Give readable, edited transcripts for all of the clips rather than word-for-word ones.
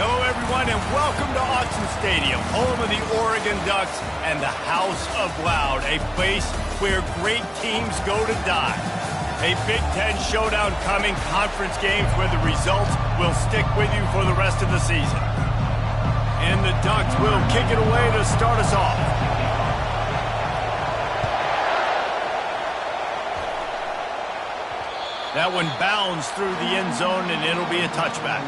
Hello, everyone, and welcome to Autzen Stadium, home of the Oregon Ducks and the House of Loud, a place where great teams go to die. A Big Ten showdown coming, conference games where the results will stick with you for the rest of the season. And the Ducks will kick it away to start us off. That one bounds through the end zone, and it'll be a touchback.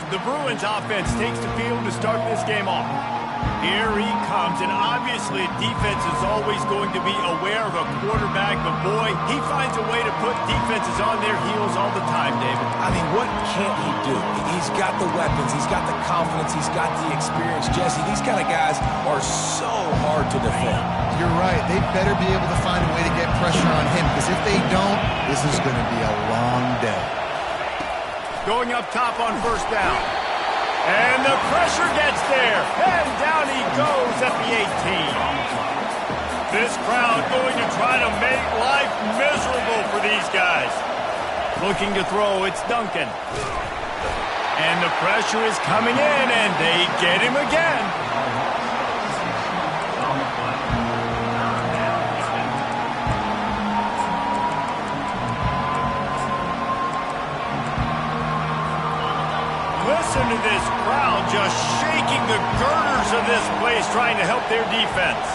The Bruins offense takes the field to start this game off. Here he comes, and obviously defense is always going to be aware of a quarterback, but boy, he finds a way to put defenses on their heels all the time, David. I mean, what can't he do? He's got the weapons, he's got the confidence, he's got the experience. Jesse, these kind of guys are so hard to defend. You're right. They better be able to find a way to get pressure on him, because if they don't, this is going to be a long day. Going up top on first down. And the pressure gets there. And down he goes at the 18. This crowd going to try to make life miserable for these guys. Looking to throw, it's Duncan. And the pressure is coming in, and they get him again. Listen to this crowd just shaking the girders of this place trying to help their defense.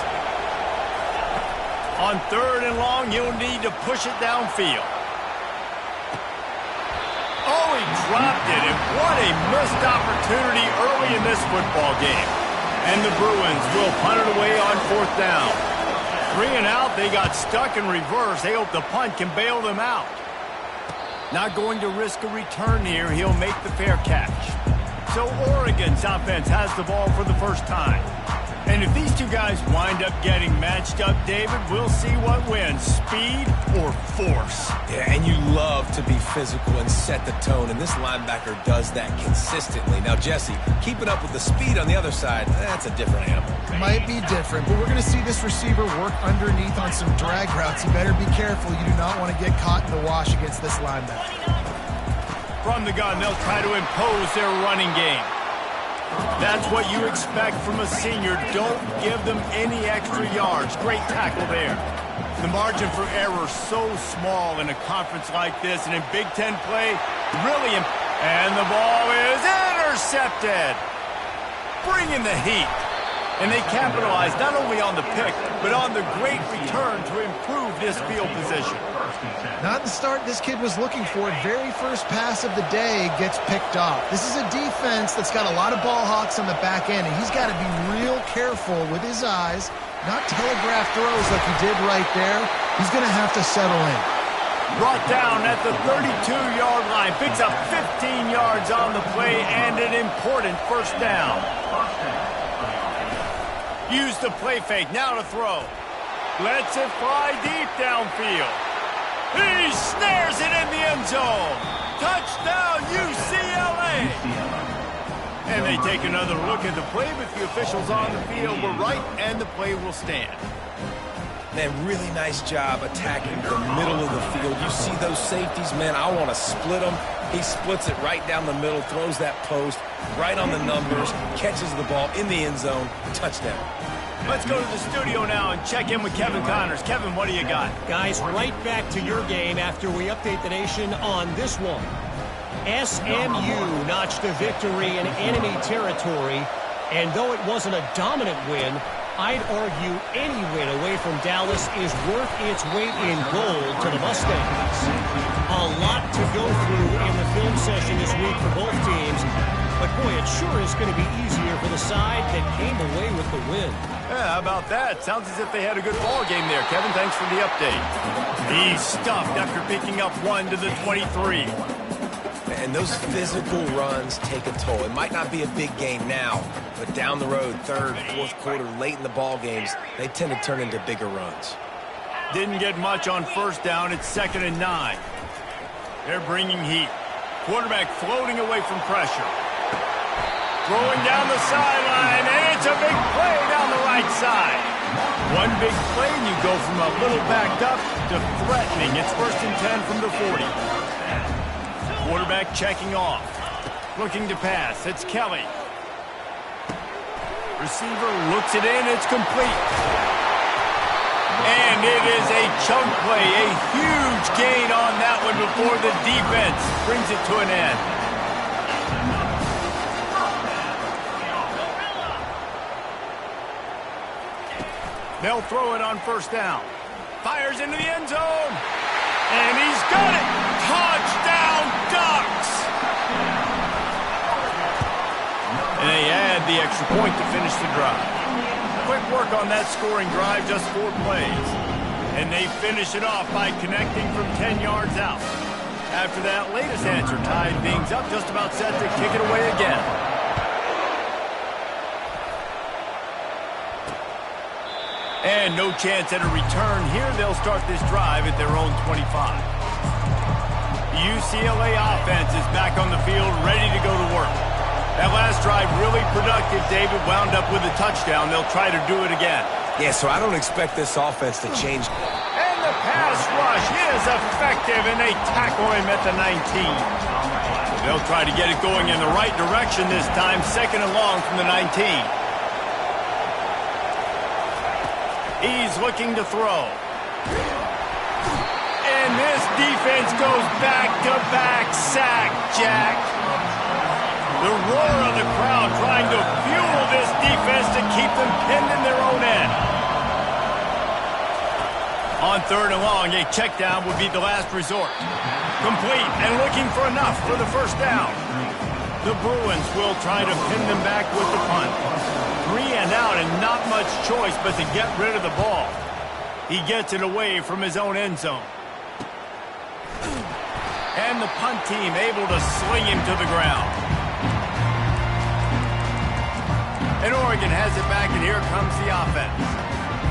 On 3rd and long, he'll need to push it downfield. Oh, he dropped it, and what a missed opportunity early in this football game. And the Bruins will punt it away on 4th down. 3 and out, they got stuck in reverse. They hope the punt can bail them out. Not going to risk a return here. He'll make the fair catch. So Oregon's offense has the ball for the first time. And if these two guys wind up getting matched up, David, we'll see what wins, speed or force. Yeah, and you love to be physical and set the tone, and this linebacker does that consistently. Now, Jesse, keeping up with the speed on the other side, that's a different animal. Might be different, but we're going to see this receiver work underneath on some drag routes. You better be careful. You do not want to get caught in the wash against this linebacker. From the gun, they'll try to impose their running game. That's what you expect from a senior. Don't give them any extra yards. Great tackle there. The margin for error so small in a conference like this, and in Big Ten play, really. And the ball is intercepted. Bringing the heat. And they capitalize not only on the pick, but on the great return to improve this field position. Not the start this kid was looking for. Very first pass of the day gets picked off. This is a defense that's got a lot of ball hawks on the back end, and he's got to be real careful with his eyes, not telegraph throws like he did right there. He's going to have to settle in. Brought down at the 32-yard line, picks up 15 yards on the play, and an important first down. Use the play fake, now to throw. Lets it fly deep downfield. He snares it in the end zone. Touchdown, UCLA. And they take another look at the play, but the officials on the field were right, and the play will stand. Man, really nice job attacking the middle of the field. You see those safeties, man, I want to split them. He splits it right down the middle, throws that post, right on the numbers, catches the ball in the end zone, touchdown. Let's go to the studio now and check in with Kevin Connors. Kevin, what do you got? Guys, right back to your game after we update the nation on this one. SMU notched a victory in enemy territory, and though it wasn't a dominant win, I'd argue any win away from Dallas is worth its weight in gold to the Mustangs. A lot to go through in the film session this week for both teams, but boy, it sure is going to be easier for the side that came away with the win. Yeah, how about that? Sounds as if they had a good ball game there, Kevin. Thanks for the update. He's stuffed after picking up 1 to the 23. And those physical runs take a toll. It might not be a big game now, but down the road, 3rd, 4th quarter, late in the ball games, they tend to turn into bigger runs. Didn't get much on first down. It's 2nd and 9. They're bringing heat. Quarterback floating away from pressure. Throwing down the sideline, and it's a big play down the right side. One big play, and you go from a little backed up to threatening. It's 1st and 10 from the 40. Quarterback checking off. Looking to pass. It's Kelly. Receiver looks it in. It's complete. And it is a chunk play. A huge gain on that one before the defense brings it to an end. They'll throw it on first down. Fires into the end zone. And he's got it. Touchdown, Ducks. And they add the extra point to finish the drive. Quick work on that scoring drive, just 4 plays. And they finish it off by connecting from 10 yards out. After that latest answer tied things up, just about set to kick it away again. And no chance at a return here. They'll start this drive at their own 25. The UCLA offense is back on the field, ready to go to work. That last drive really productive. David wound up with a touchdown. They'll try to do it again. Yeah, so I don't expect this offense to change. And the pass rush is effective, and they tackle him at the 19. They'll try to get it going in the right direction this time, second and long from the 19. He's looking to throw. And this defense goes back-to-back sack, Jack. The roar of the crowd trying to fuel this defense to keep them pinned in their own end. On third and long, a check down would be the last resort. Complete and looking for enough for the first down. The Bruins will try to pin them back with the punt. 3 and out and not much choice but to get rid of the ball. He gets it away from his own end zone. And the punt team able to sling him to the ground. And Oregon has it back, and here comes the offense.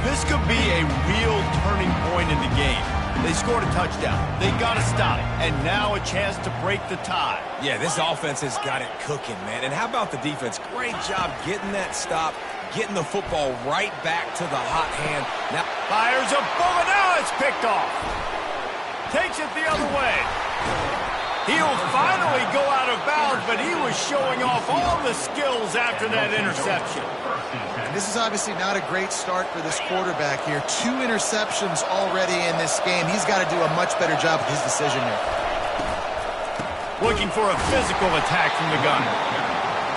This could be a real turning point in the game. They scored a touchdown. They got to stop. And now a chance to break the tie. Yeah, this offense has got it cooking, man. And how about the defense? Great job getting that stop, getting the football right back to the hot hand. Now fires a bullet. Now it's picked off. Takes it the other way. He'll finally go out of bounds, but he was showing off all the skills after that interception. And this is obviously not a great start for this quarterback here. 2 interceptions already in this game. He's got to do a much better job with his decision here. Looking for a physical attack from the gun.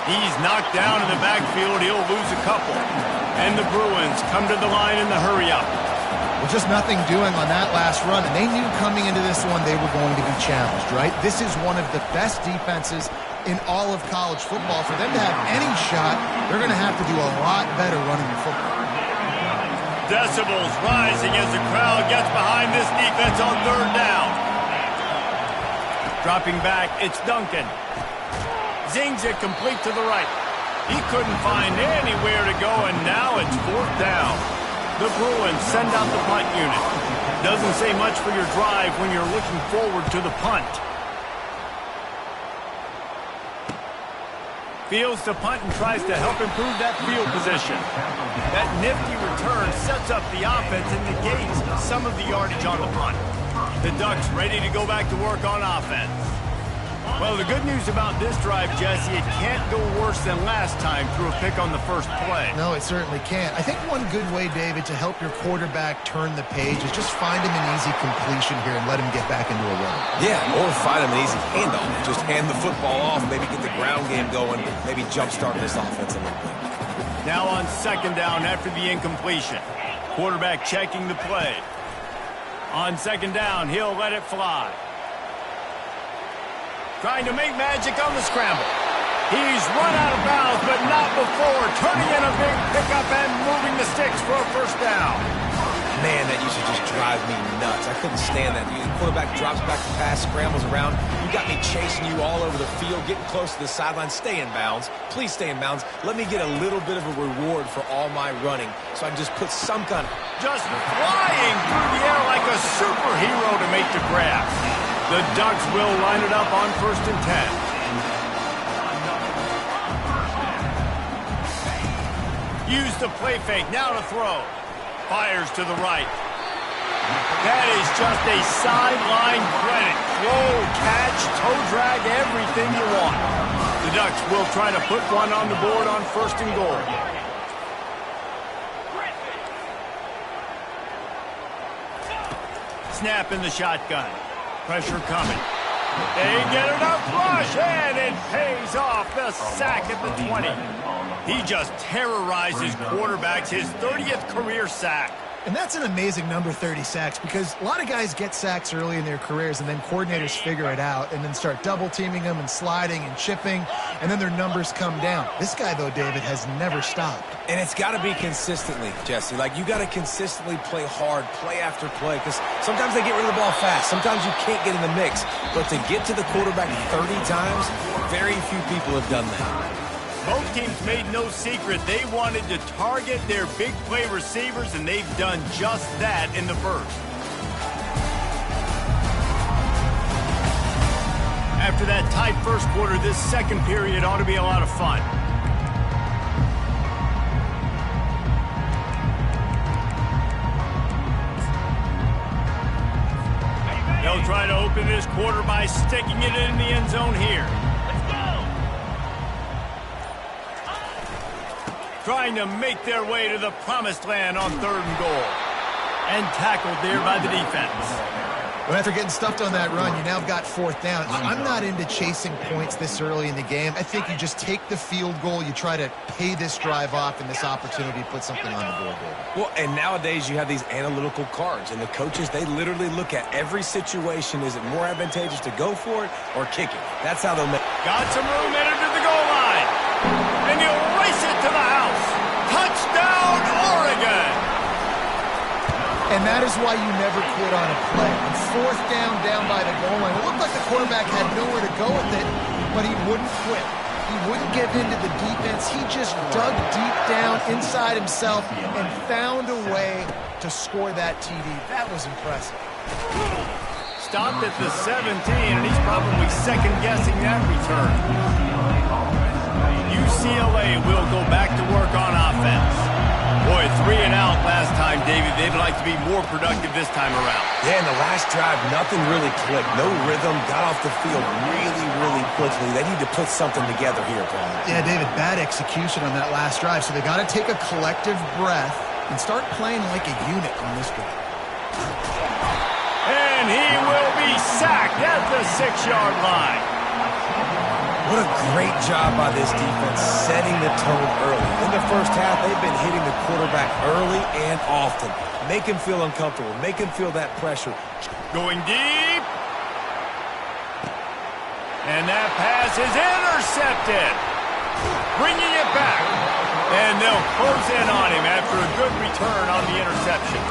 He's knocked down in the backfield. He'll lose a couple. And the Bruins come to the line in the hurry-up. Well, just nothing doing on that last run, and they knew coming into this one they were going to be challenged, right? This is one of the best defenses in all of college football. For them to have any shot, they're going to have to do a lot better running the football. Decibels rising as the crowd gets behind this defense on third down. Dropping back, it's Duncan. Zings it complete to the right. He couldn't find anywhere to go, and now it's fourth down. The Bruins send out the punt unit. Doesn't say much for your drive when you're looking forward to the punt. Fields to punt and tries to help improve that field position. That nifty return sets up the offense and negates some of the yardage on the punt. The Ducks ready to go back to work on offense. Well, the good news about this drive, Jesse, it can't go worse than last time through a pick on the first play. No, it certainly can't. I think one good way, David, to help your quarterback turn the page is just find him an easy completion here and let him get back into a run. yeah, or find him an easy handoff. Just hand the football off, maybe get the ground game going, maybe jumpstart this offense a little bit. Now on second down after the incompletion. Quarterback checking the play. On second down, he'll let it fly. Trying to make magic on the scramble. He's run out of bounds, but not before turning in a big pickup and moving the sticks for a first down. Man, that used to just drive me nuts. I couldn't stand that. The quarterback drops back the pass, scrambles around. You got me chasing you all over the field, getting close to the sideline. Stay in bounds. Please stay in bounds. Let me get a little bit of a reward for all my running so I can just put some kind of... Just flying through the air like a superhero to make the grab. The Ducks will line it up on 1st and 10. Use the play fake, now to throw. Fires to the right. That is just a sideline credit. Throw, catch, toe drag, everything you want. Ducks will try to put one on the board on 1st and goal. Snap in the shotgun. Pressure coming. They get enough rush, and it pays off. The sack at the 20. He just terrorizes quarterbacks, his 30th career sack. And that's an amazing number, 30 sacks, because a lot of guys get sacks early in their careers, and then coordinators figure it out and then start double-teaming them and sliding and chipping, and then their numbers come down. This guy, though, David, has never stopped. And it's got to be consistently, Jesse. Like, you got to consistently play hard, play after play, because sometimes they get rid of the ball fast. Sometimes you can't get in the mix. But to get to the quarterback 30 times, very few people have done that. Both teams made no secret they wanted to target their big play receivers, and they've done just that in the first. After that tight first quarter, this second period ought to be a lot of fun. They'll try to open this quarter by sticking it in the end zone here. Trying to make their way to the promised land on 3rd and goal. And tackled there by the defense. But after getting stuffed on that run, you now have got 4th down. I'm not into chasing points this early in the game. I think you just take the field goal. You try to pay this drive off and this opportunity to put something on the board, David. Well, and nowadays you have these analytical cards, and the coaches, they literally look at every situation. Is it more advantageous to go for it or kick it? That's how they'll make. Got some room headed to the goal line. And he'll race it to the house. Touchdown, Oregon! And that is why you never quit on a play. On 4th down by the goal line, it looked like the quarterback had nowhere to go with it, but he wouldn't quit. He wouldn't give in to the defense. He just dug deep down inside himself and found a way to score that TD. That was impressive. Stopped at the 17, and he's probably second-guessing that return. UCLA will go back to work on offense. Boy, 3 and out last time, David. They'd like to be more productive this time around. Yeah, in the last drive, nothing really clicked. No rhythm, got off the field really quickly. They need to put something together here, Paul. Yeah, David, bad execution on that last drive, so they got to take a collective breath and start playing like a unit on this drive. And he will be sacked at the 6-yard line. What a great job by this defense setting the tone early. In the first half, they've been hitting the quarterback early and often. Make him feel uncomfortable. Make him feel that pressure. Going deep. And that pass is intercepted. Bringing it back. And they'll close in on him after a good return on the interception.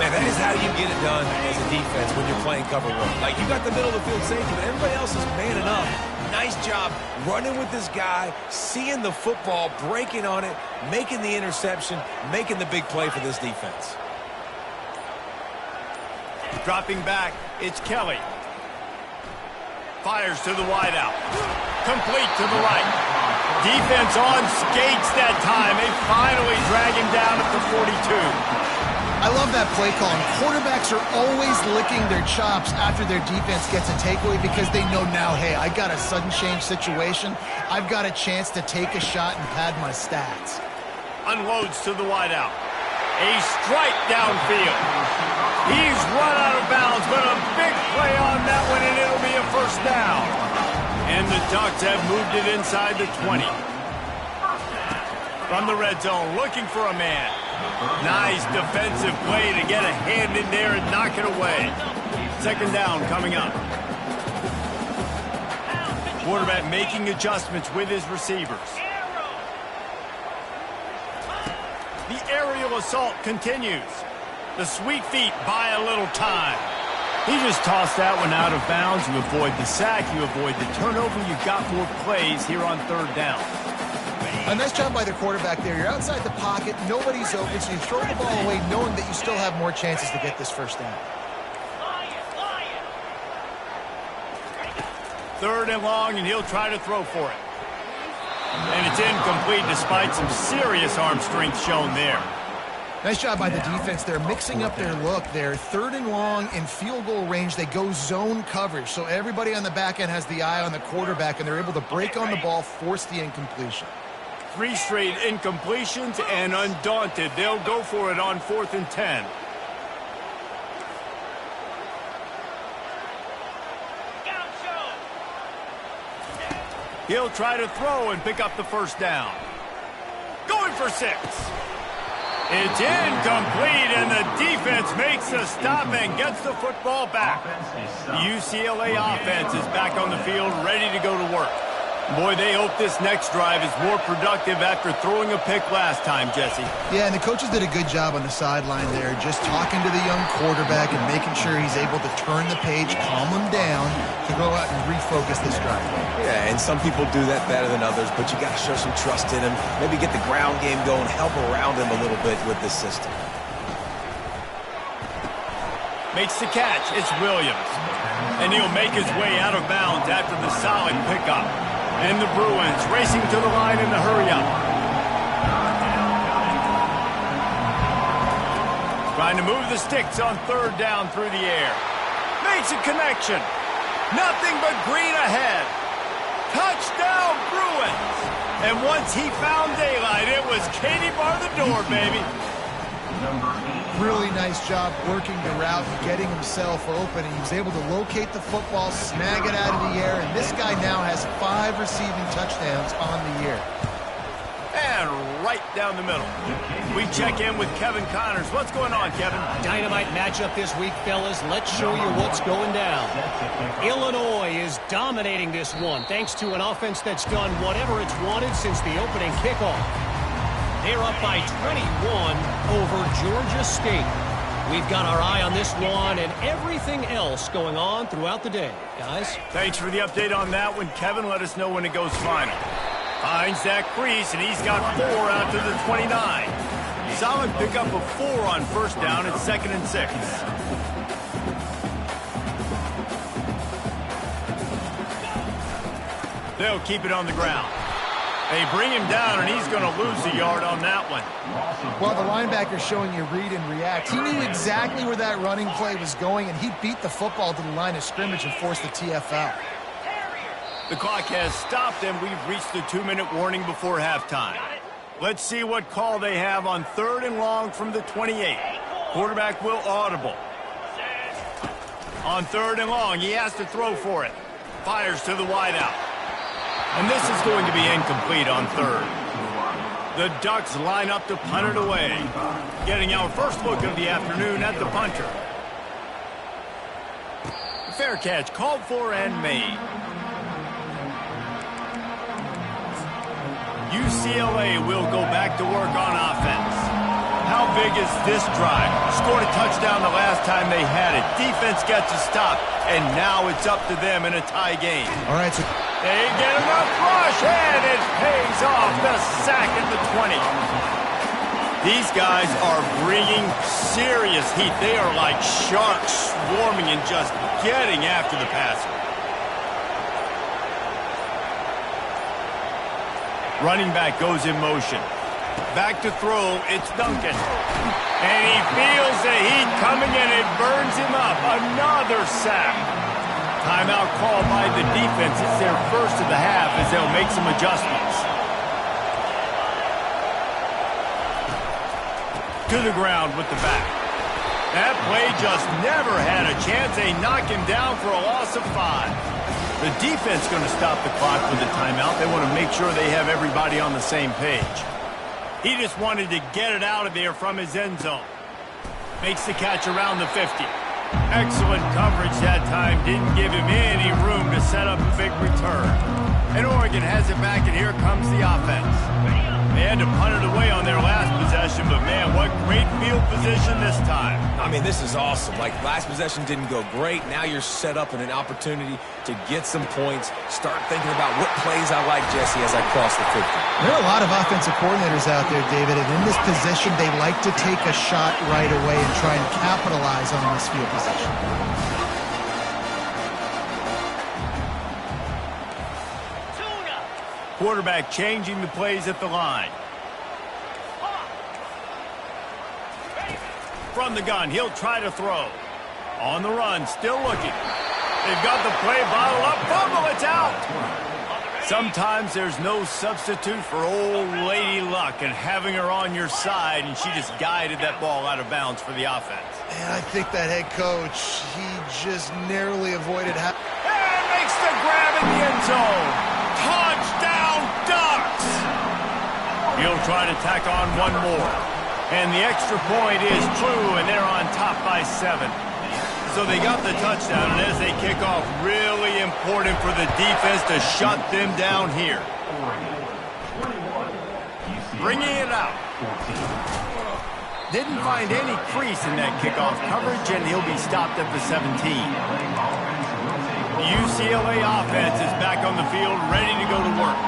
Man, that is how you get it done as a defense when you're playing cover one. Like, you got the middle of the field safety, but everybody else is manning up. Nice job running with this guy, seeing the football, breaking on it, making the interception, making the big play for this defense. Dropping back, it's Kelly. Fires to the wideout. Complete to the right. Defense on skates that time. They finally drag him down at the 42. I love that play call. And quarterbacks are always licking their chops after their defense gets a takeaway because they know now, hey, I got a sudden change situation. I've got a chance to take a shot and pad my stats. Unloads to the wideout. A strike downfield. He's run out of bounds, but a big play on that one, and it'll be a 1st down. And the Ducks have moved it inside the 20. From the red zone, looking for a man. Nice defensive play to get a hand in there and knock it away. 2nd down coming up. Quarterback making adjustments with his receivers. The aerial assault continues. The sweet feet buy a little time. He just tossed that one out of bounds. You avoid the sack, you avoid the turnover. You've got more plays here on 3rd down. A nice job by the quarterback there. You're outside the pocket, nobody's open, so you throw the ball away knowing that you still have more chances to get this 1st down. 3rd and long, and he'll try to throw for it. And it's incomplete despite some serious arm strength shown there. Nice job by the defense. They're mixing up their look. They're 3rd and long in field goal range. They go zone coverage. So everybody on the back end has the eye on the quarterback, and they're able to break on the ball, force the incompletion. 3 straight incompletions, and undaunted, they'll go for it on 4th and 10. He'll try to throw and pick up the first down. Going for 6. It's incomplete, and the defense makes the stop and gets the football back. The UCLA offense is back on the field, ready to go to work. Boy, they hope this next drive is more productive after throwing a pick last time, Jesse. Yeah, and the coaches did a good job on the sideline there, just talking to the young quarterback and making sure he's able to turn the page, calm him down, to go out and refocus this drive. Yeah, and some people do that better than others, but you got to show some trust in him. Maybe get the ground game going, help around him a little bit with this system. Makes the catch. It's Williams. And he'll make his way out of bounds after the solid pickup. And the Bruins racing to the line in the hurry-up. Trying to move the sticks on 3rd down through the air. Makes a connection. Nothing but green ahead. Touchdown, Bruins! And once he found daylight, it was Katie bar the door, baby. Really nice job working the route and getting himself open. He was able to locate the football, snag it out of the air, and this guy now has 5 receiving touchdowns on the year. And right down the middle. We check in with Kevin Connors. What's going on, Kevin? Dynamite matchup this week, fellas. Let's show you what's going down. Illinois is dominating this one, thanks to an offense that's done whatever it's wanted since the opening kickoff. They're up by 21 over Georgia State. We've got our eye on this one and everything else going on throughout the day, guys. Thanks for the update on that one, Kevin. Let us know when it goes final. Finds that crease, and he's got 4 out to the 29. Solid pickup of 4 on 1st down at 2nd and 6. They'll keep it on the ground. They bring him down, and he's going to lose a yard on that one. Well, the linebacker's showing you read and react. He knew exactly where that running play was going, and he beat the football to the line of scrimmage and forced the TFL. The clock has stopped, and we've reached the 2-minute warning before halftime. Let's see what call they have on 3rd and long from the 28. Quarterback will audible. On 3rd and long, he has to throw for it. Fires to the wideout. And this is going to be incomplete on 3rd. The Ducks line up to punt it away. Getting our first look of the afternoon at the punter. Fair catch called for and made. UCLA will go back to work on offense. How big is this drive? Scored a touchdown the last time they had it. Defense gets a stop, and now it's up to them in a tie game. All right, so they get enough rush, and it pays off. The sack at the 20. These guys are bringing serious heat. They are like sharks swarming and just getting after the passer. Running back goes in motion. Back to throw, it's Duncan. And he feels the heat coming and it burns him up. Another sack. Timeout call by the defense. It's their first of the half as they'll make some adjustments. To the ground with the back. That play just never had a chance. They knock him down for a loss of 5. The defense going to stop the clock with a timeout. They want to make sure they have everybody on the same page. He just wanted to get it out of there from his end zone. Makes the catch around the 50. Excellent coverage that time. Didn't give him any room to set up a big return. And Oregon has it back, and here comes the offense. They had to punt it away on their last possession, but man, what great field position this time. I mean, this is awesome. Like, last possession didn't go great. Now you're set up in an opportunity to get some points. Start thinking about what plays I like, Jesse, as I cross the 50. There are a lot of offensive coordinators out there, David, and in this position, they like to take a shot right away and try and capitalize on this field position. Quarterback changing the plays at the line. from the gun. He'll try to throw. On the run, still looking. They've got the play bottled up. Fumble, it's out. Sometimes there's no substitute for old lady luck and having her on your side, and she just guided that ball out of bounds for the offense. And I think that head coach, he just narrowly avoided... And makes the grab in the end zone. Touchdown, Ducks! He'll try to tack on one more. And the extra point is true, and they're on top by 7. So they got the touchdown, and as they kick off, really important for the defense to shut them down here. Bringing it out. Didn't find any crease in that kickoff coverage, and he'll be stopped at the 17. The UCLA offense is back on the field, ready to go to work.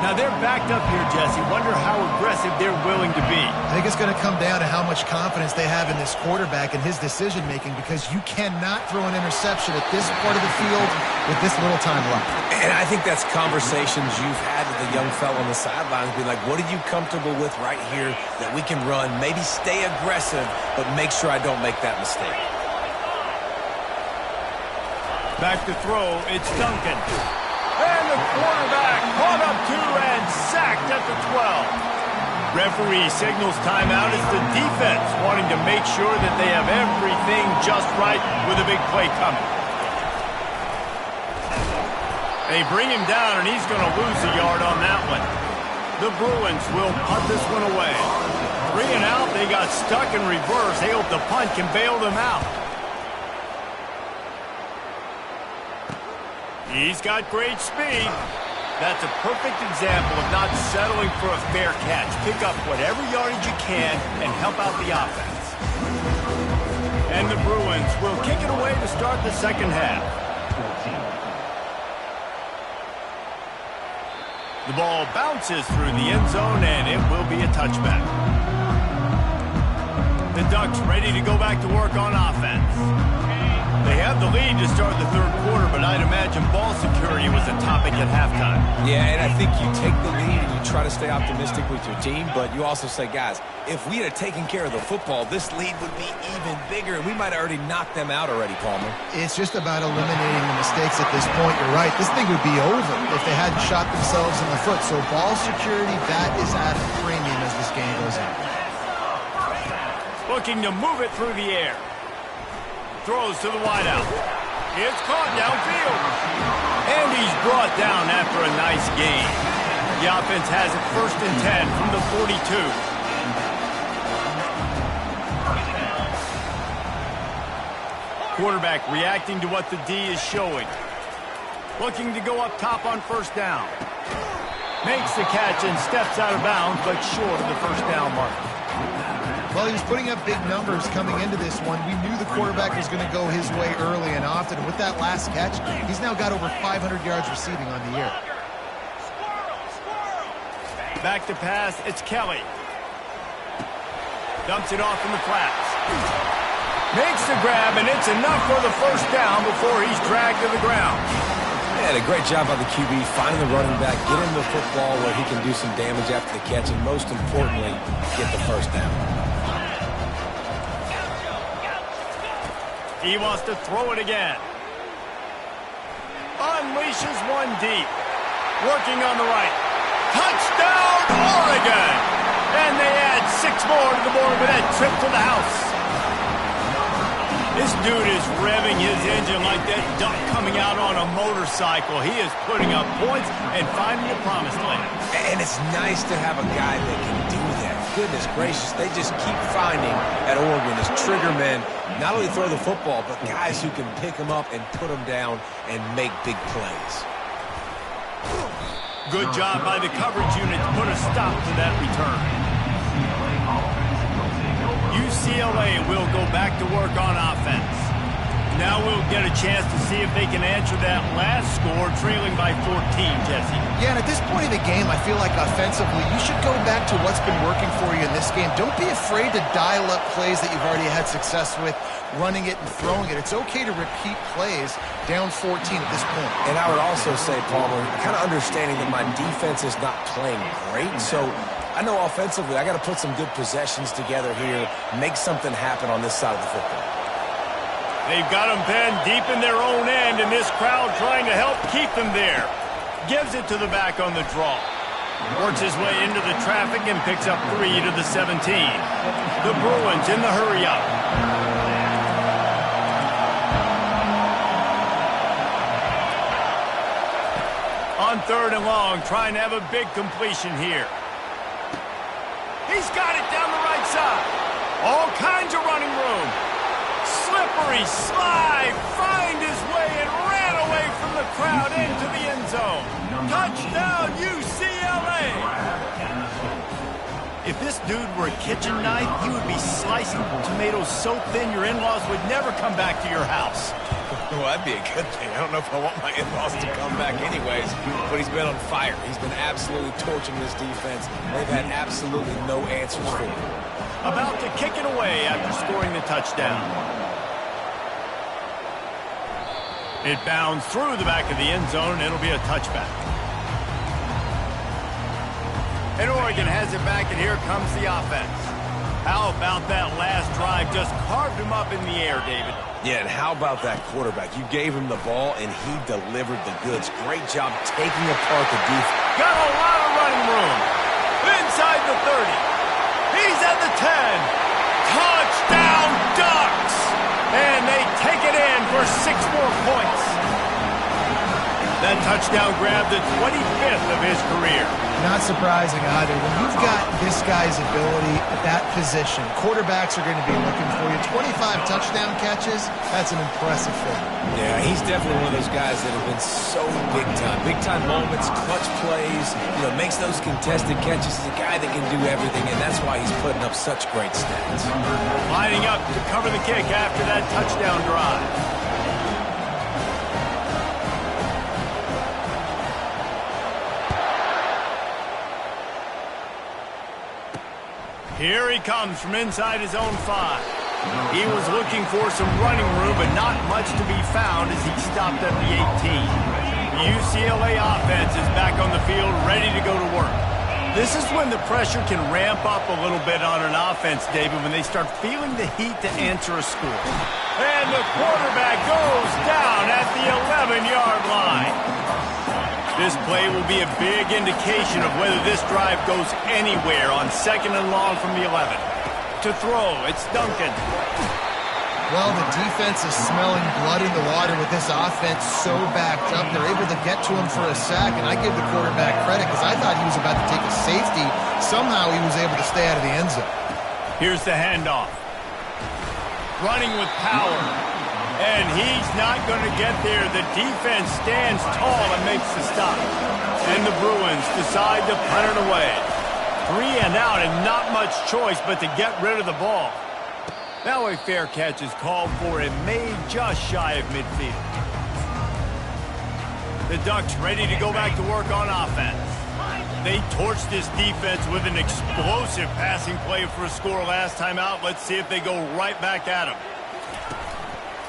Now, they're backed up here, Jesse. Wonder how aggressive they're willing to be. I think it's going to come down to how much confidence they have in this quarterback and his decision-making, because you cannot throw an interception at this part of the field with this little time left. And I think that's conversations you've had with the young fella on the sidelines. Be like, what are you comfortable with right here that we can run? Maybe stay aggressive, but make sure I don't make that mistake. Back to throw, it's Duncan. And the quarterback caught up to and sacked at the 12. Referee signals timeout. It's the defense wanting to make sure that they have everything just right with a big play coming. They bring him down, and he's going to lose a yard on that one. The Bruins will punt this one away. 3 and out, they got stuck in reverse. They hope the punt can bail them out. He's got great speed. That's a perfect example of not settling for a fair catch. Pick up whatever yardage you can and help out the offense. And the Bruins will kick it away to start the second half. The ball bounces through the end zone, and it will be a touchback. The Ducks ready to go back to work on offense. They have the lead to start the third quarter, but I'd imagine ball security was a topic at halftime. Yeah, and I think you take the lead and you try to stay optimistic with your team, but you also say, guys, if we had taken care of the football, this lead would be even bigger, and we might have already knocked them out already, Palmer. It's just about eliminating the mistakes at this point. You're right. This thing would be over if they hadn't shot themselves in the foot. So ball security, that is at a premium as this game goes on. Looking to move it through the air. Throws to the wideout. It's caught downfield. And he's brought down after a nice gain. The offense has it 1st and 10 from the 42. Quarterback reacting to what the D is showing. Looking to go up top on 1st down. Makes the catch and steps out of bounds, but short of the 1st down mark. Well, he was putting up big numbers coming into this one. We knew the quarterback was going to go his way early and often. And with that last catch, he's now got over 500 yards receiving on the year. Back to pass, it's Kelly. Dumps it off in the flats. Makes the grab, and it's enough for the 1st down before he's dragged to the ground. Yeah, a great job by the QB, finding the running back, get him the football where he can do some damage after the catch, and most importantly, get the 1st down. He wants to throw it again. Unleashes one deep. Working on the right. Touchdown, Oregon! And they add 6 more to the board with that trip to the house. This dude is revving his engine like that duck coming out on a motorcycle. He is putting up points and finding the promised land. And it's nice to have a guy that can do that. Goodness gracious, they just keep finding at Oregon as trigger men, not only throw the football, but guys who can pick them up and put them down and make big plays. Good job by the coverage unit to put a stop to that return. UCLA will go back to work on offense. Now we'll get a chance to see if they can answer that last score, trailing by 14, Jesse. Yeah, and at this point of the game, I feel like offensively, you should go back to what's been working for you in this game. Don't be afraid to dial up plays that you've already had success with, running it and throwing it. It's okay to repeat plays down 14 at this point. And I would also say, Palmer, kind of understanding that my defense is not playing great, so I know offensively I got to put some good possessions together here, make something happen on this side of the football. They've got them pinned deep in their own end, and this crowd trying to help keep them there. Gives it to the back on the draw. Works his way into the traffic and picks up 3 to the 17. The Bruins in the hurry-up. On 3rd and long, trying to have a big completion here. He's got it down the right side. All kinds of running room. Slippery slide, find his way and ran away from the crowd into the end zone. Touchdown, UCLA! If this dude were a kitchen knife, he would be slicing tomatoes so thin your in-laws would never come back to your house. Well, that'd be a good thing. I don't know if I want my in-laws to come back anyways, but he's been on fire. He's been absolutely torching this defense. They've had absolutely no answers for him. About to kick it away after scoring the touchdown. It bounds through the back of the end zone, and it'll be a touchback. And Oregon has it back, and here comes the offense. How about that last drive? Just carved him up in the air, David. Yeah, and how about that quarterback? You gave him the ball, and he delivered the goods. Great job taking apart the defense. Got a lot of running room. Inside the 30. He's at the 10. Touchdown, Ducks! And they take it in for 6 more points. That touchdown grabbed the 25th of his career. Not surprising either. When you've got this guy's ability at that position, quarterbacks are going to be looking for you. 25 touchdown catches, that's an impressive thing. Yeah, he's definitely one of those guys that have been so big time. Big time moments, clutch plays, makes those contested catches. He's a guy that can do everything, and that's why he's putting up such great stats. Lining up to cover the kick after that touchdown drive. Here he comes from inside his own 5. He was looking for some running room, but not much to be found as he stopped at the 18. The UCLA offense is back on the field, ready to go to work. This is when the pressure can ramp up a little bit on an offense, David, when they start feeling the heat to answer a score. And the quarterback goes down at the 11-yard line. This play will be a big indication of whether this drive goes anywhere on 2nd and long from the 11. To throw, it's Duncan. Well, the defense is smelling blood in the water with this offense so backed up. They're able to get to him for a sack, and I give the quarterback credit because I thought he was about to take a safety. Somehow he was able to stay out of the end zone. Here's the handoff. Running with power. And he's not going to get there. The defense stands tall and makes the stop. And the Bruins decide to punt it away. 3 and out and not much choice but to get rid of the ball. Now a fair catch is called for and made just shy of midfield. The Ducks ready to go back to work on offense. They torched this defense with an explosive passing play for a score last time out. Let's see if they go right back at him.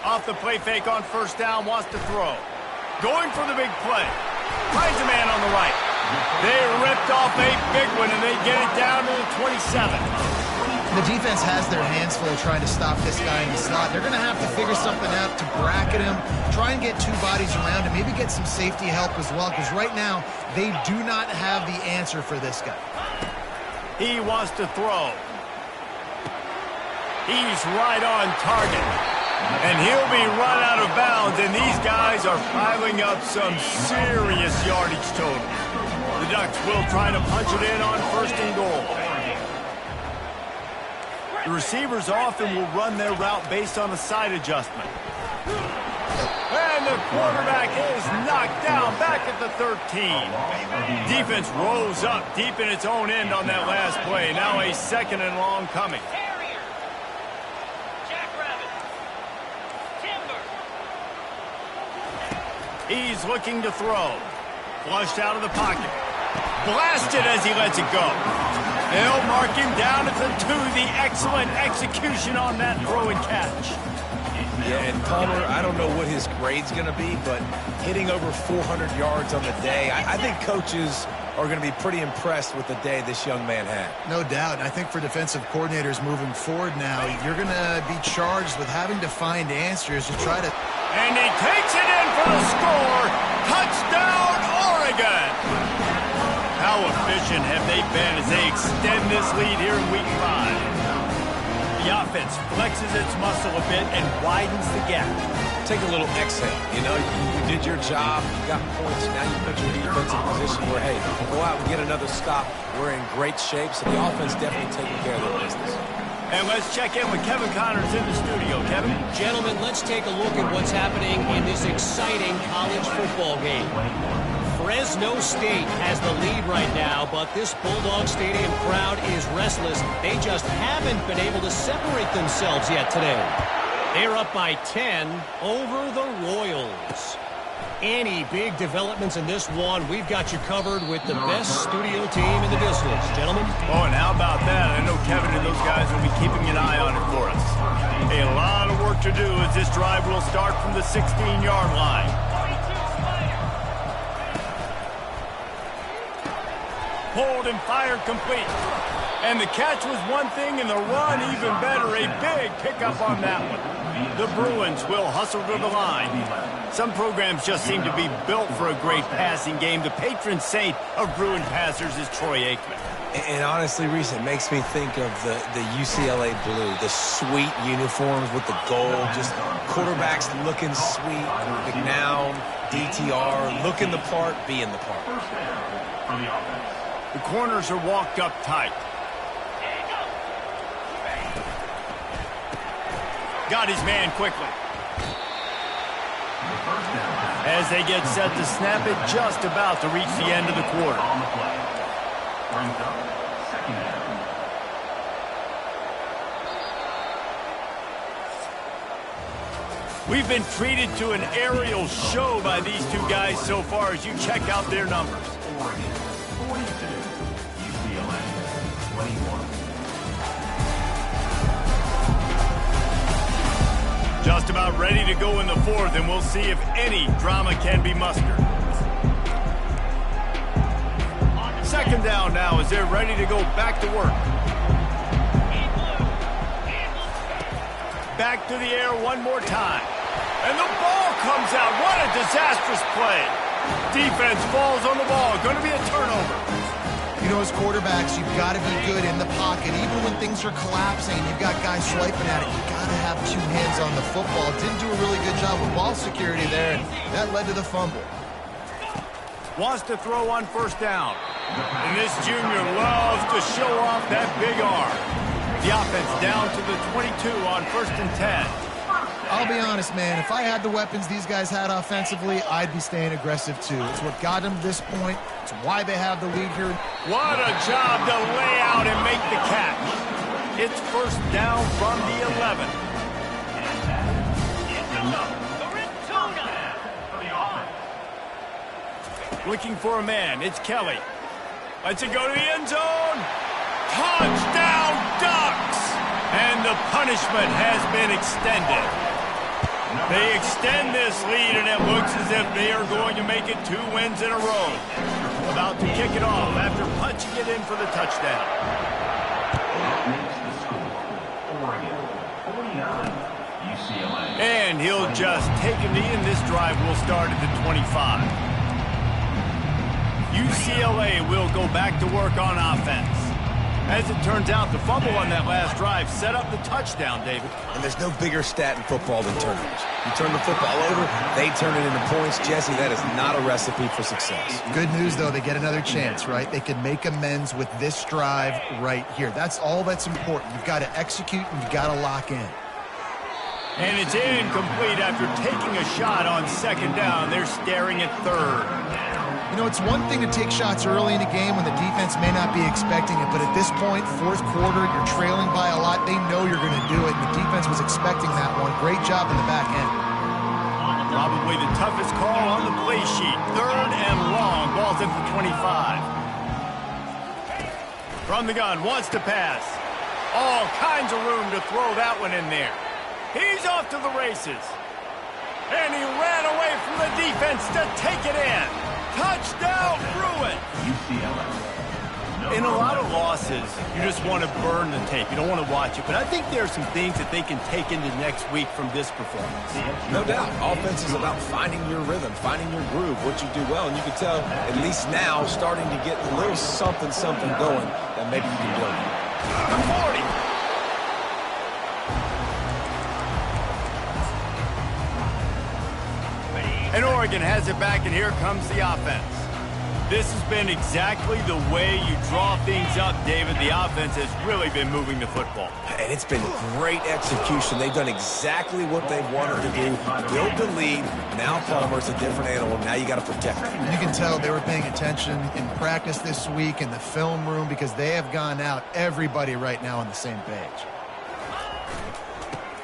Off the play fake on 1st down, wants to throw. Going for the big play. Finds a man on the right. They ripped off a big one, and they get it down to the 27. The defense has their hands full trying to stop this guy in the slot. They're going to have to figure something out to bracket him, try and get 2 bodies around him, maybe get some safety help as well, because right now they do not have the answer for this guy. He wants to throw. He's right on target. And he'll be run out of bounds, and these guys are piling up some serious yardage total. The Ducks will try to punch it in on 1st and goal. The receivers often will run their route based on a side adjustment. And the quarterback is knocked down back at the 13. Defense rose up deep in its own end on that last play. Now a 2nd and long coming. He's looking to throw. Flushed out of the pocket. Blasted as he lets it go. They'll mark him down at the 2. The excellent execution on that throw and catch. Yeah, and Palmer, I don't know what his grade's going to be, but hitting over 400 yards on the day, I think coaches are going to be pretty impressed with the day this young man had. No doubt. And I think for defensive coordinators moving forward now, you're going to be charged with having to find answers to try to... And he takes it in for the score. Touchdown, Oregon! How efficient have they been as they extend this lead here in Week 5? The offense flexes its muscle a bit and widens the gap. Take a little exhale. You know, you did your job. You got points. Now you put your defense in a position where, hey, go out and get another stop. We're in great shape, so the offense definitely taking care of their business. And let's check in with Kevin Connors in the studio. Kevin? Gentlemen, let's take a look at what's happening in this exciting college football game. Fresno State has the lead right now, but this Bulldog Stadium crowd is restless. They just haven't been able to separate themselves yet today. They're up by 10 over the Royals. Any big developments in this one, we've got you covered with the best studio team in the business. Gentlemen? Oh, and how about that? I know Kevin and those guys will be keeping an eye on it for us. A lot of work to do as this drive will start from the 16-yard line. Hold and fired complete. And the catch was one thing, and the run even better. A big pickup on that one. The Bruins will hustle to the line. Some programs just seem to be built for a great passing game. The patron saint of Bruin passers is Troy Aikman. And honestly, Reese, it makes me think of the UCLA blue, the sweet uniforms with the gold, just quarterbacks looking sweet, McNown, DTR, looking the part, being the part. The corners are walked up tight. Got his man quickly. As they get set to snap it, just about to reach the end of the quarter. We've been treated to an aerial show by these two guys so far as you check out their numbers. Just about ready to go in the fourth, and we'll see if any drama can be mustered. Second down now as they're ready to go back to work. Back to the air one more time. And the ball comes out. What a disastrous play. Defense falls on the ball. Going to be a turnover. You know, as quarterbacks, you've got to be good in the pocket. Even when things are collapsing, you've got guys swiping at it. You've got to have two hands on the football. Didn't do a really good job with ball security there. That led to the fumble. Wants to throw on first down. And this junior loves to show off that big arm. The offense down to the 22 on 1st and 10. I'll be honest, man. If I had the weapons these guys had offensively, I'd be staying aggressive too. It's what got them to this point. It's why they have the lead here. What a job to lay out and make the catch. It's first down from the 11. Looking for a man. It's Kelly. Lets it go to the end zone. Touchdown, Ducks! And the punishment has been extended. They extend this lead, and it looks as if they are going to make it 2 wins in a row. About to kick it off after punching it in for the touchdown. And he'll just take a knee, and this drive will start at the 25. UCLA will go back to work on offense. As it turns out, the fumble on that last drive set up the touchdown, David. And there's no bigger stat in football than turnovers. You turn the football over, they turn it into points. Jesse, that is not a recipe for success. Good news, though, they get another chance, right? They can make amends with this drive right here. That's all that's important. You've got to execute, and you've got to lock in. And it's incomplete after taking a shot on second down. They're staring at third. You know, it's one thing to take shots early in a game when the defense may not be expecting it, but at this point, fourth quarter, you're trailing by a lot. They know you're going to do it, and the defense was expecting that one. Great job in the back end. Probably the toughest call on the play sheet. Third and long. Ball's at the 25. From the gun, wants to pass. All kinds of room to throw that one in there. He's off to the races. And he ran away from the defense to take it in. Touchdown, Bruins! In a lot of losses, you just want to burn the tape. You don't want to watch it. But I think there are some things that they can take into next week from this performance. No doubt. Offense is about finding your rhythm, finding your groove, what you do well. And you can tell, at least now, starting to get a little something going that maybe you can build on. The 40. And Oregon has it back, and here comes the offense. This has been exactly the way you draw things up, David. The offense has really been moving the football. And it's been great execution. They've done exactly what they've wanted to do. Build the lead. Now Palmer's a different animal. Now you got to protect him. You can tell they were paying attention in practice this week in the film room because they have gone out, everybody right now on the same page.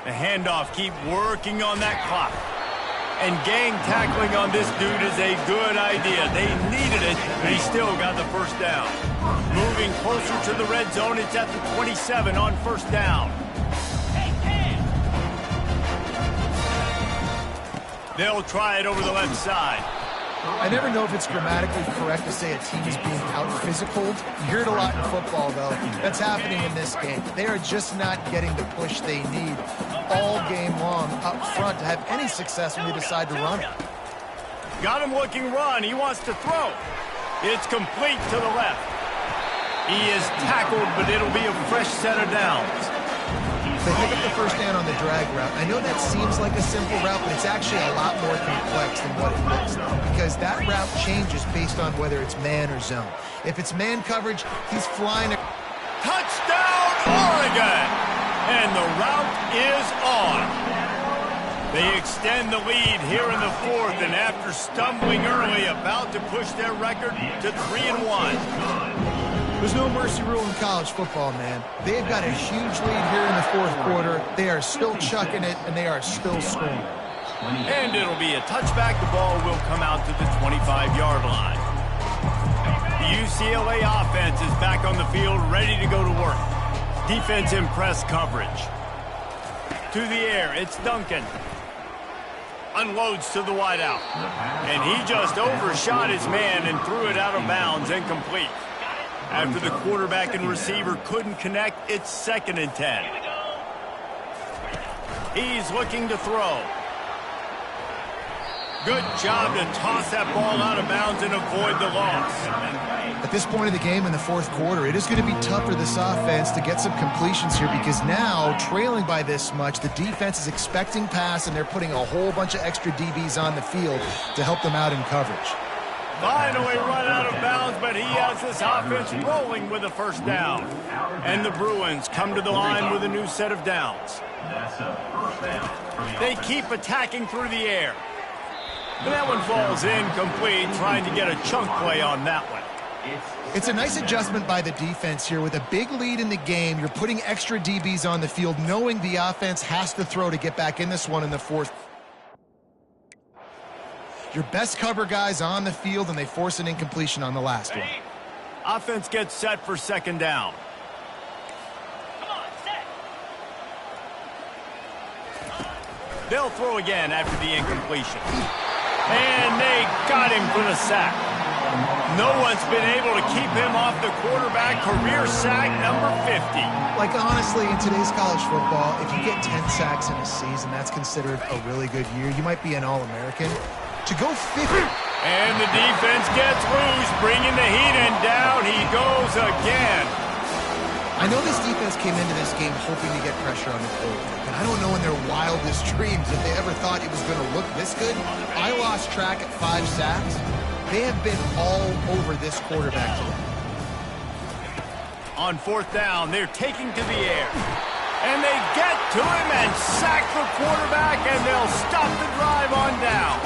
The handoff, keep working on that clock. And gang tackling on this dude is a good idea. They needed it, but he still got the first down. Moving closer to the red zone, it's at the 27 on first down. They'll try it over the left side. I never know if it's grammatically correct to say a team is being out-physicaled. You hear it a lot in football, though. That's happening in this game. They are just not getting the push they need all game long up front to have any success when they decide to run it. Got him looking run. He wants to throw. It's complete to the left. He is tackled, but it'll be a fresh set of downs. They pick up the first down on the drag route. I know that seems like a simple route, but it's actually a lot more complex than what it looks like because that route changes based on whether it's man or zone. If it's man coverage, he's flying. Touchdown, Oregon! And the route is on. They extend the lead here in the fourth, and after stumbling early, about to push their record to 3-1. There's no mercy rule in college football, man. They've got a huge lead here in the fourth quarter. They are still chucking it, and they are still scoring. And it'll be a touchback. The ball will come out to the 25-yard line. The UCLA offense is back on the field, ready to go to work. Defense in press coverage. To the air, it's Duncan. Unloads to the wideout. And he just overshot his man and threw it out of bounds, incomplete. After the quarterback and receiver couldn't connect, it's 2nd and 10. He's looking to throw. Good job to toss that ball out of bounds and avoid the loss. At this point of the game in the fourth quarter, it is going to be tough for this offense to get some completions here because now, trailing by this much, the defense is expecting pass and they're putting a whole bunch of extra DBs on the field to help them out in coverage. Finally run out of bounds, but he has this offense rolling with a first down. And the Bruins come to the line with a new set of downs. They keep attacking through the air. But that one falls incomplete, trying to get a chunk play on that one. It's a nice adjustment by the defense here. With a big lead in the game, you're putting extra DBs on the field, knowing the offense has to throw to get back in this one in the fourth. Your best cover guys on the field, and they force an incompletion on the last one. Offense gets set for 2nd down. They'll throw again after the incompletion. And they got him for the sack. No one's been able to keep him off the quarterback. Career sack number 50. Like, honestly, in today's college football, if you get 10 sacks in a season, that's considered a really good year. You might be an All-American. To go 50. And the defense gets loose, bringing the heat, and down he goes again. I know this defense came into this game hoping to get pressure on the quarterback, but I don't know in their wildest dreams if they ever thought it was going to look this good. I lost track at 5 sacks. They have been all over this quarterback today. On 4th down, they're taking to the air. And they get to him and sack the quarterback, and they'll stop the drive on down.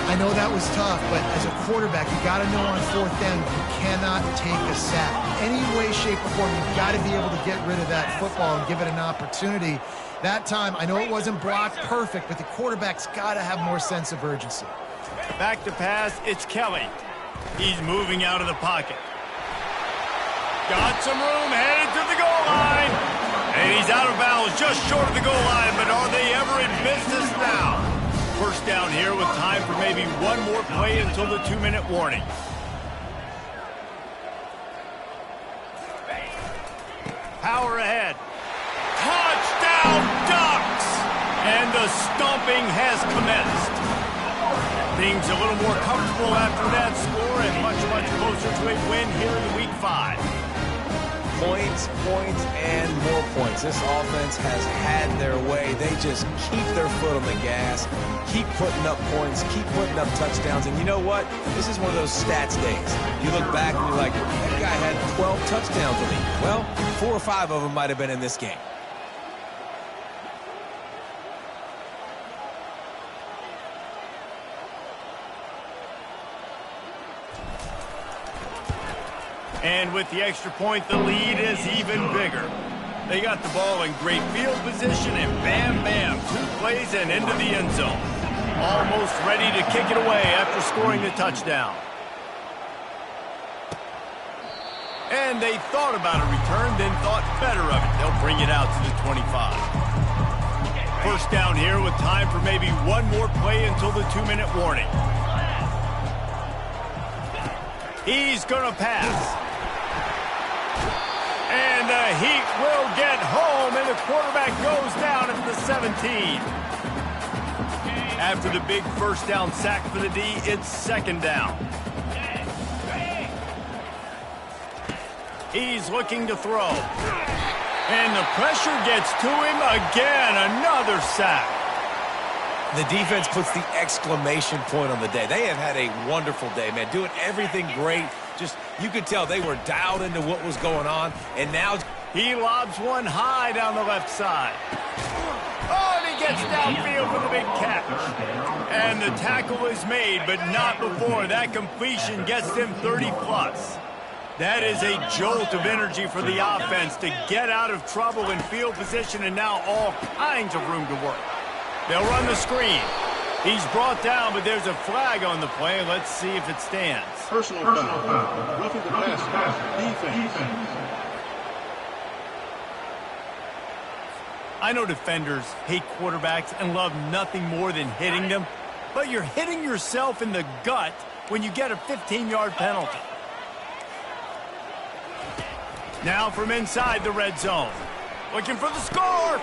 I know that was tough, but as a quarterback, you got to know on 4th down you cannot take a sack. Any way, shape, or form, you've got to be able to get rid of that football and give it an opportunity. That time, I know it wasn't blocked perfect, but the quarterback's got to have more sense of urgency. Back to pass, it's Kelly. He's moving out of the pocket. Got some room, headed to the goal line. And he's out of bounds, just short of the goal line, but are they ever in business now? 1st First down here with time for maybe one more play until the 2-minute warning. Power ahead. Touchdown Ducks! And the stomping has commenced. Things a little more comfortable after that score and much, much closer to a win here in Week 5. Points, points, and more points. This offense has had their way. They just keep their foot on the gas, keep putting up points, keep putting up touchdowns. And you know what? This is one of those stats days. You look back and you're like, that guy had 12 touchdowns on him. Well, 4 or 5 of them might have been in this game. And with the extra point, the lead is even bigger. They got the ball in great field position, and bam, bam, 2 plays and into the end zone. Almost ready to kick it away after scoring the touchdown. And they thought about a return, then thought better of it. They'll bring it out to the 25. First down here with time for maybe one more play until the 2-minute warning. He's going to pass. And the Heat will get home, and the quarterback goes down at the 17. After the big first down sack for the D, it's second down. He's looking to throw. And the pressure gets to him again, another sack. The defense puts the exclamation point on the day. They have had a wonderful day, man, doing everything great. Just, you could tell they were dialed into what was going on, and now he lobs one high down the left side. Oh, and he gets downfield for the big catch. And the tackle is made, but not before. That completion gets them 30-plus. That is a jolt of energy for the offense to get out of trouble in field position, and now all kinds of room to work. They'll run the screen. He's brought down, but there's a flag on the play. Let's see if it stands. Personal foul. Roughing the passer. Defense. I know defenders hate quarterbacks and love nothing more than hitting them, but you're hitting yourself in the gut when you get a 15-yard penalty. Now from inside the red zone. Looking for the score.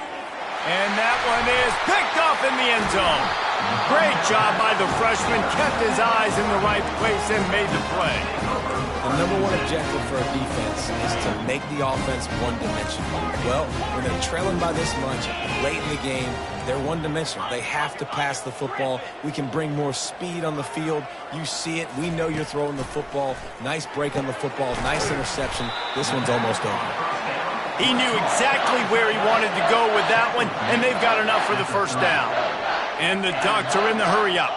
And that one is picked up in the end zone. Great job by the freshman. Kept his eyes in the right place and made the play. The number one objective for a defense is to make the offense one-dimensional. Well, when they're trailing by this much late in the game, they're one-dimensional. They have to pass the football. We can bring more speed on the field. You see it. We know you're throwing the football. Nice break on the football. Nice interception. This one's almost over. He knew exactly where he wanted to go with that one, and they've got enough for the first down. And the Ducks are in the hurry-up.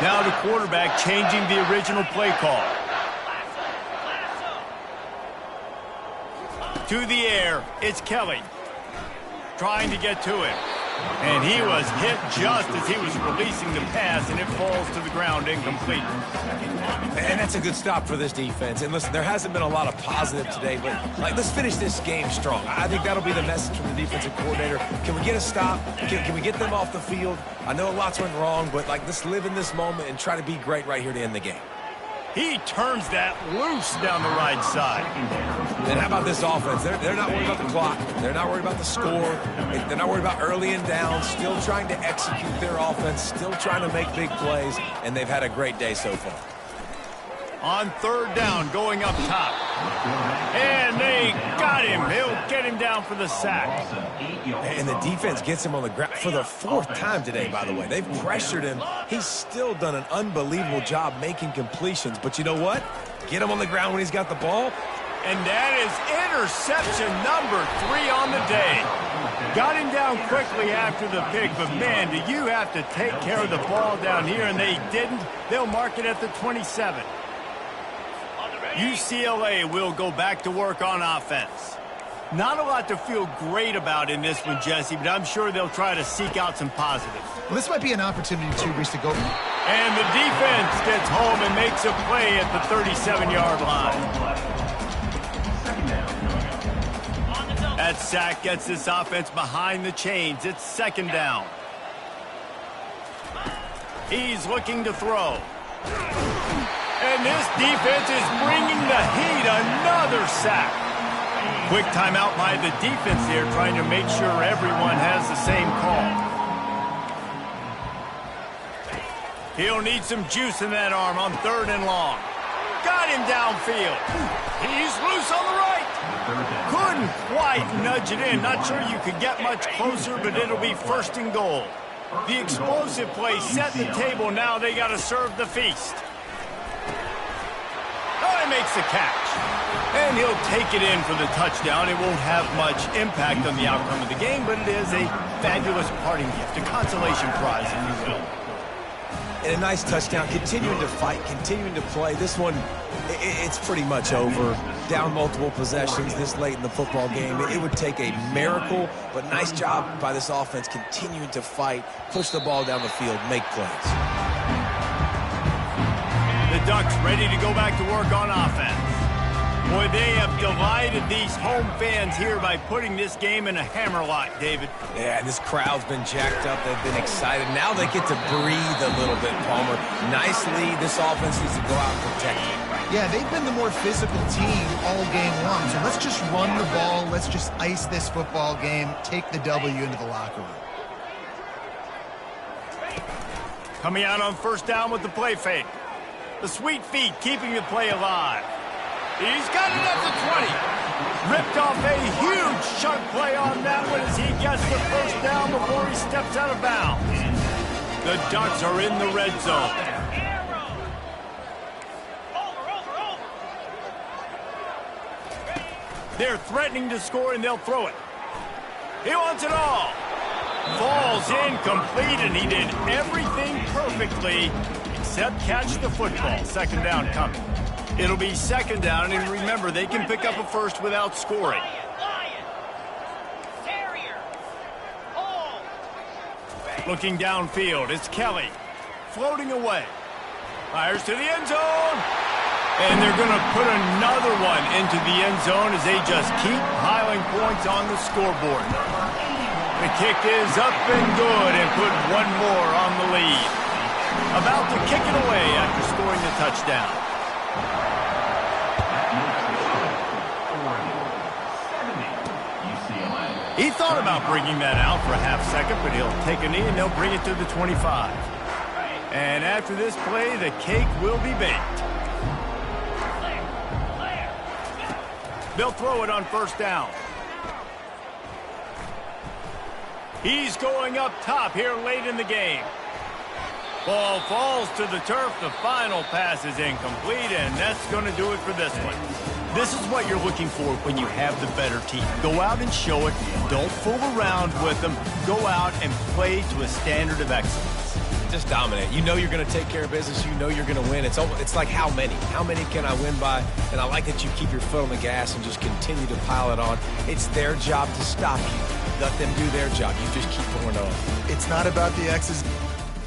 Now the quarterback changing the original play call. To the air, it's Kelly. Trying to get to him. And he was hit just as he was releasing the pass, and it falls to the ground incomplete. And that's a good stop for this defense. And listen, there hasn't been a lot of positive today, but let's finish this game strong. I think that'll be the message from the defensive coordinator. Can we get a stop? Can we get them off the field? I know lots went wrong, but let's live in this moment and try to be great right here to end the game. He turns that loose down the right side. And how about this offense? They're not worried about the clock. They're not worried about the score. They're not worried about early and down. Still trying to execute their offense. Still trying to make big plays. And they've had a great day so far. On third down, going up top. And they got him. He'll get him down for the sack. And the defense gets him on the ground for the 4th time today, by the way. They've pressured him. He's still done an unbelievable job making completions. But you know what? Get him on the ground when he's got the ball. And that is interception number 3 on the day. Got him down quickly after the pick, but man, do you have to take care of the ball down here, and they didn't. They'll mark it at the 27. UCLA will go back to work on offense. Not a lot to feel great about in this one, Jesse, but I'm sure they'll try to seek out some positives. Well, this might be an opportunity, too, Reese, to go. And the defense gets home and makes a play at the 37-yard line. That sack gets this offense behind the chains. It's second down. He's looking to throw. And this defense is bringing the heat. Another sack. Quick timeout by the defense there, trying to make sure everyone has the same call. He'll need some juice in that arm on 3rd and long. Got him downfield. He's loose on the right. Couldn't quite nudge it in. Not sure you could get much closer, but it'll be 1st and goal. The explosive play set the table. Now they got to serve the feast. Oh, he makes the catch. And he'll take it in for the touchdown. It won't have much impact on the outcome of the game, but it is a fabulous parting gift, a consolation prize, if you will. And a nice touchdown, continuing to fight, continuing to play. This one, it's pretty much over. Down multiple possessions this late in the football game. It would take a miracle, but nice job by this offense continuing to fight, push the ball down the field, make plays. The Ducks ready to go back to work on offense. Boy, they have delighted these home fans here by putting this game in a hammerlock, David. Yeah, this crowd's been jacked up. They've been excited. Now they get to breathe a little bit, Palmer. Nice lead. This offense needs to go out and protect it. Yeah, they've been the more physical team all game long. So let's just run the ball. Let's just ice this football game. Take the W into the locker room. Coming out on 1st down with the play fake. The sweet feet keeping the play alive. He's got it at the 20. Ripped off a huge chunk play on that one as he gets the 1st down before he steps out of bounds. The Ducks are in the red zone. They're threatening to score, and they'll throw it. He wants it all. Falls incomplete, and he did everything perfectly except catch the football. 2nd down coming. It'll be 2nd down, and remember, they can pick up a 1st without scoring. Looking downfield, it's Kelly. Floating away. Fires to the end zone. And they're going to put another one into the end zone as they just keep piling points on the scoreboard. The kick is up and good and put one more on the lead. About to kick it away after scoring the touchdown. He thought about bringing that out for a half-second, but he'll take a knee and they'll bring it to the 25. And after this play, the cake will be baked. They'll throw it on 1st down. He's going up top here late in the game. Ball falls to the turf. The final pass is incomplete, and that's going to do it for this one. This is what you're looking for when you have the better team. Go out and show it. Don't fool around with them. Go out and play to a standard of excellence. Just dominate. You know you're going to take care of business. You know you're going to win. It's like how many? How many can I win by? And I like that you keep your foot on the gas and just continue to pile it on. It's their job to stop you. Let them do their job. You just keep pouring on. It's not about the X's.